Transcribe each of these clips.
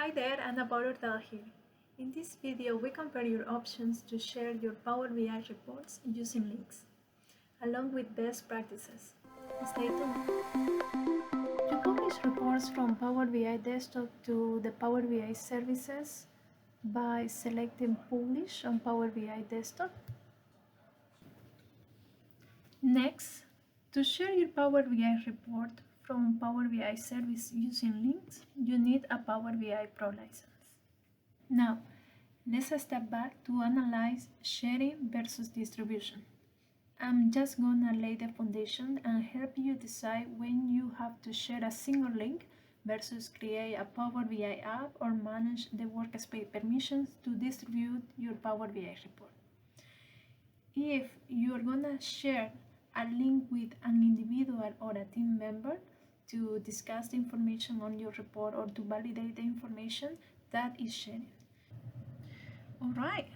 Hi there, Anna Baurta here. In this video, we compare your options to share your Power BI reports using links, along with best practices. Stay tuned. You publish reports from Power BI Desktop to the Power BI services by selecting Publish on Power BI Desktop. Next, to share your Power BI report from Power BI service using links, you need a Power BI Pro license. Now, let's step back to analyze sharing versus distribution. I'm just gonna lay the foundation and help you decide when you have to share a single link versus create a Power BI app or manage the workspace permissions to distribute your Power BI report. If you're gonna share a link with an individual or a team member to discuss the information on your report or to validate the information, that is sharing. Alright,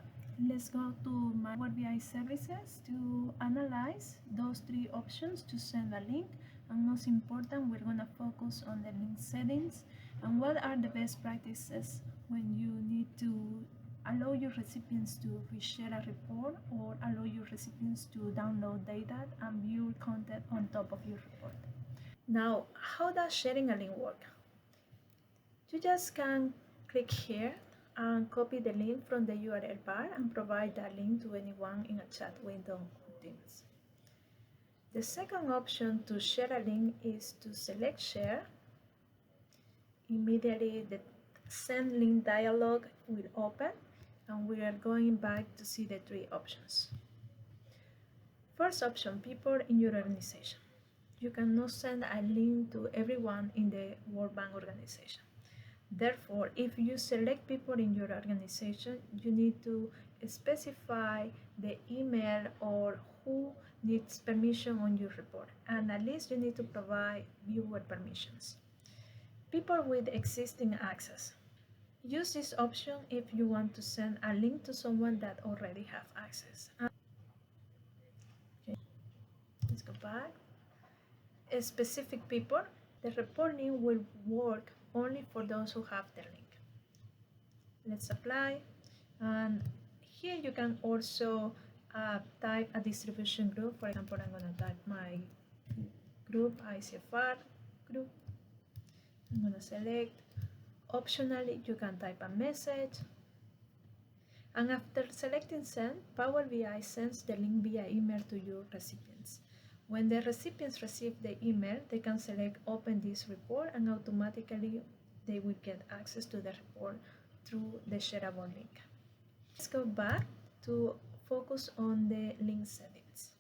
let's go to my Power BI services to analyze those three options to send a link. And most important, we're gonna focus on the link settings and what are the best practices when you need to allow your recipients to reshare a report or allow your recipients to download data and view content on top of your report. Now, how does sharing a link work? You just can click here and copy the link from the URL bar and provide that link to anyone in a chat window on Teams. The second option to share a link is to select share. Immediately the send link dialog will open and we are going back to see the three options. First option, people in your organization. You cannot send a link to everyone in the World Bank organization. Therefore, if you select people in your organization, you need to specify the email or who needs permission on your report. And at least you need to provide viewer permissions. People with existing access. Use this option if you want to send a link to someone that already have access. Okay. Let's go back. Specific people, the report link will work only for those who have the link. Let's apply, and here you can also type a distribution group. For example, I'm going to type my group ICFR group. I'm going to select. Optionally, you can type a message, and after selecting send, Power BI sends the link via email to your recipients. When the recipients receive the email, they can select open this report and automatically they will get access to the report through the shareable link. Let's go back to focus on the link settings.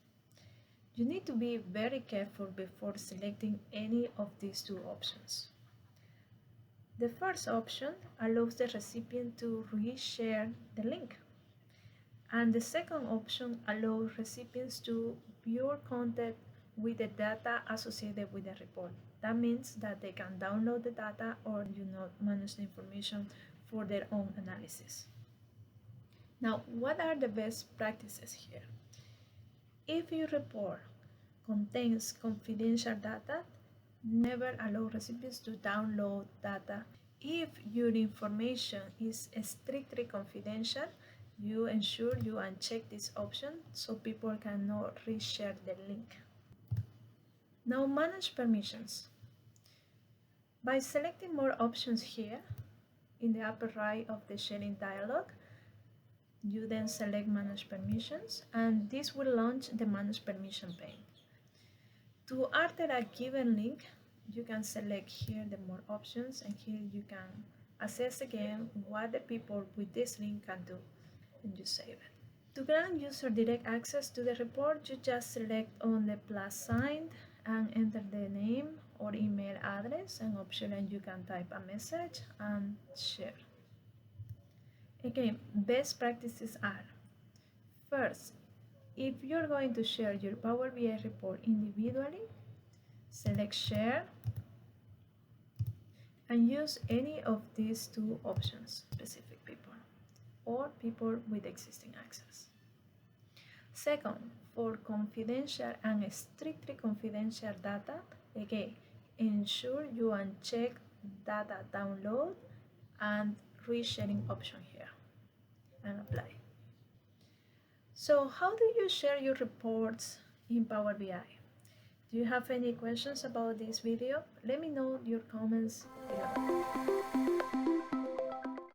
You need to be very careful before selecting any of these two options. The first option allows the recipient to reshare the link. And the second option allows recipients to view content with the data associated with the report. That means that they can download the data or manage the information for their own analysis. Now, what are the best practices here? If your report contains confidential data, never allow recipients to download data. If your information is strictly confidential, you ensure you uncheck this option so people cannot reshare the link. Now manage permissions. By selecting more options here in the upper right of the sharing dialog, you then select manage permissions and this will launch the manage permission pane. To alter a given link, you can select here the more options and here you can assess again what the people with this link can do and you save it. To grant user direct access to the report, you just select on the plus sign and enter the name or email address and optionally you can type a message and share. Again, best practices are: first, if you're going to share your Power BI report individually, select share and use any of these two options, specific people or people with existing access. Second, for confidential and strictly confidential data, again, ensure you uncheck data download and resharing option here and apply. So how do you share your reports in Power BI? Do you have any questions about this video? Let me know your comments below.